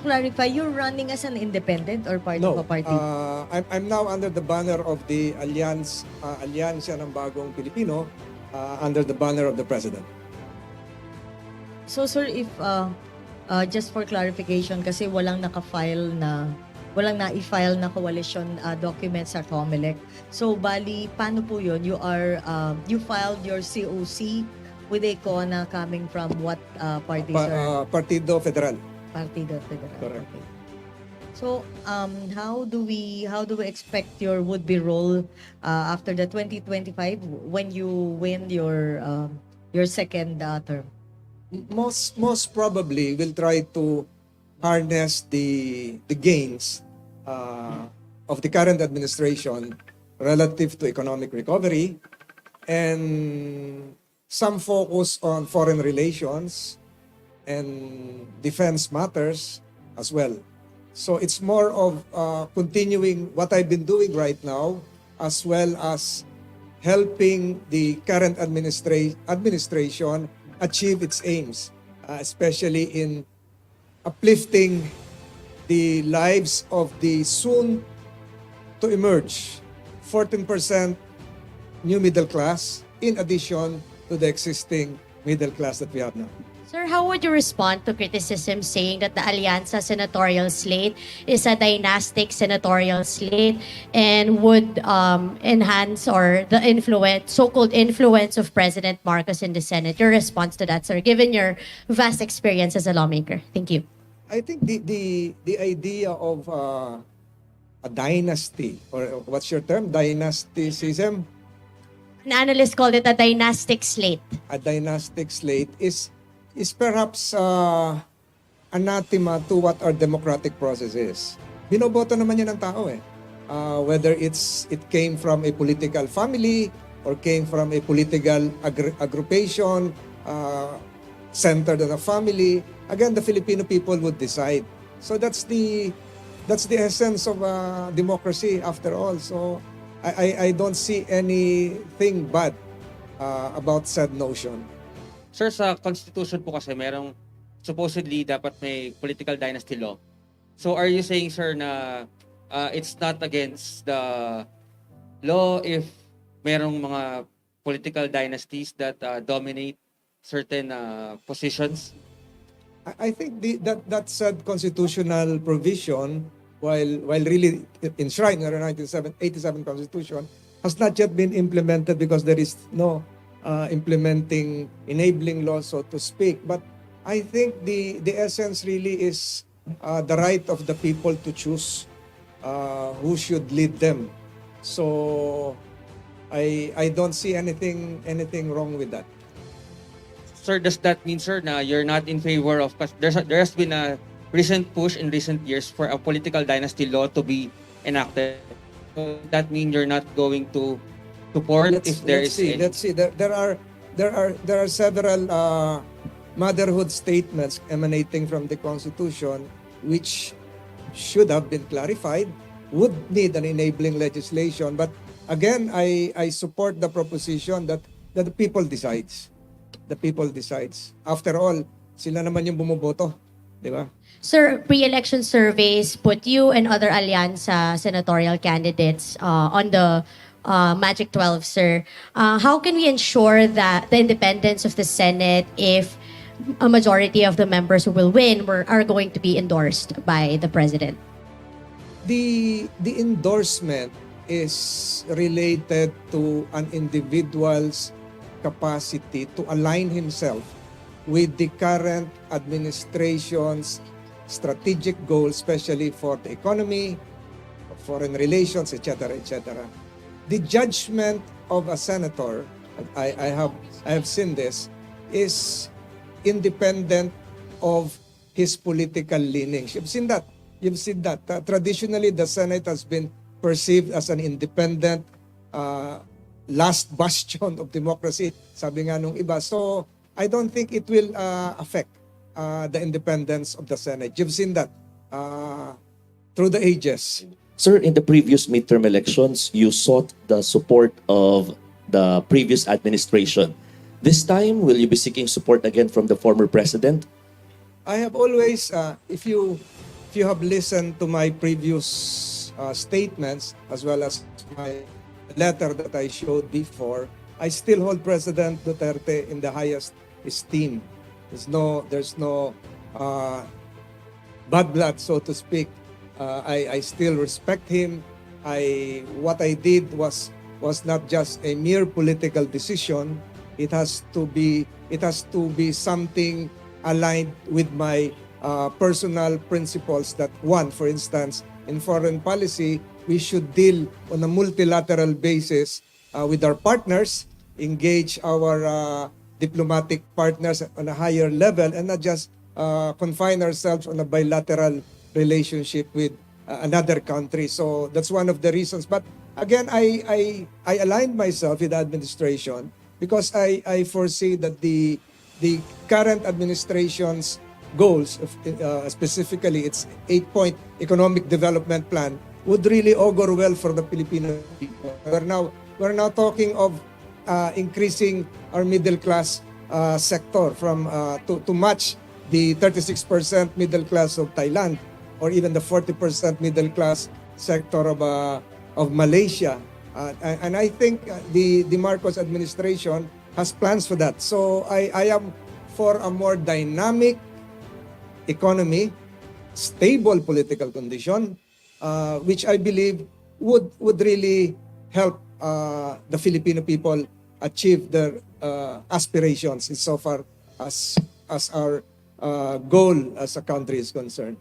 clarify, you're running as an independent or part of a party? I'm now under the banner of the Alyansya ng Bagong Pilipino, under the banner of the President. So sir, if just for clarification, kasi walang na-file na coalition documents sa COMELEC. So bali, paano po yun? You filed your COC with a CONA coming from what party, sir? Partido Federal. Partido Federal. Correct. Okay. So how do we expect your would-be role after the 2025 when you win your second term? Most probably we'll try to harness the gains of the current administration relative to economic recovery and some focus on foreign relations and defense matters as well. So it's more of continuing what I've been doing right now, as well as helping the current administration achieve its aims, especially in uplifting the lives of the soon to emerge 14% new middle class, in addition to the existing middle class that we have now. Sir, how would you respond to criticism saying that the Alianza senatorial slate is a dynastic senatorial slate and would enhance or the so-called influence of President Marcos in the Senate? Your response to that, sir, given your vast experience as a lawmaker. Thank you. I think the idea of a dynasty, or what's your term? Dynasticism? An analyst called it a dynastic slate. A dynastic slate is perhaps anathema to what our democratic process is. Binoboto naman yan ng tao eh. Whether it came from a political family or came from a political aggregation centered on a family, again, the Filipino people would decide. So that's the essence of democracy after all. So I don't see anything bad about said notion. Sir, sa Constitution po kasi merong supposedly dapat may political dynasty law. So are you saying, sir, na it's not against the law if merong mga political dynasties that dominate certain positions? I think that said constitutional provision, while really enshrined in the 1987 Constitution, has not yet been implemented because there is no implementing enabling law, so to speak. But I think the essence really is the right of the people to choose who should lead them. So I don't see anything wrong with that. Sir, does that mean, sir, na you're not in favor of, there has been a recent push in recent years for a political dynasty law to be enacted? So that mean you're not going to support if there is any? Let's see. There are several motherhood statements emanating from the Constitution which should have been clarified, would need an enabling legislation. But again, I support the proposition that the people decides. The people decides. After all, sila naman yung bumuboto, di ba? Sir, pre-election surveys put you and other Alianza senatorial candidates on the Magic 12, sir. How can we ensure that the independence of the Senate if a majority of the members who will win are going to be endorsed by the President? The endorsement is related to an individual's capacity to align himself with the current administration's strategic goals, especially for the economy, foreign relations, etc., etc. The judgment of a senator, I have seen this, is independent of his political leanings. You've seen that. Traditionally, the Senate has been perceived as an independent last bastion of democracy, sabi nga nung iba. So I don't think it will affect the independence of the Senate. You've seen that through the ages. Sir, in the previous midterm elections, you sought the support of the previous administration. This time, will you be seeking support again from the former president? I have always, if you if you have listened to my previous statements as well as my letter that I showed before, I still hold President Duterte in the highest esteem. There's no bad blood, so to speak. I still respect him. What I did was not just a mere political decision. It has to be something aligned with my personal principles. That one, for instance, in foreign policy, we should deal on a multilateral basis with our partners, engage our diplomatic partners on a higher level, and not just confine ourselves on a bilateral relationship with another country. So that's one of the reasons. But again, I aligned myself with the administration because I foresee that the current administration's goals, specifically its 8-point economic development plan, would really augur well for the Filipino people. We're now talking of increasing our middle class sector from to match the 36% middle class of Thailand, or even the 40% middle class sector of Malaysia. And I think the Marcos administration has plans for that. So I am for a more dynamic economy, stable political condition, which I believe would really help the Filipino people achieve their aspirations insofar as our goal as a country is concerned.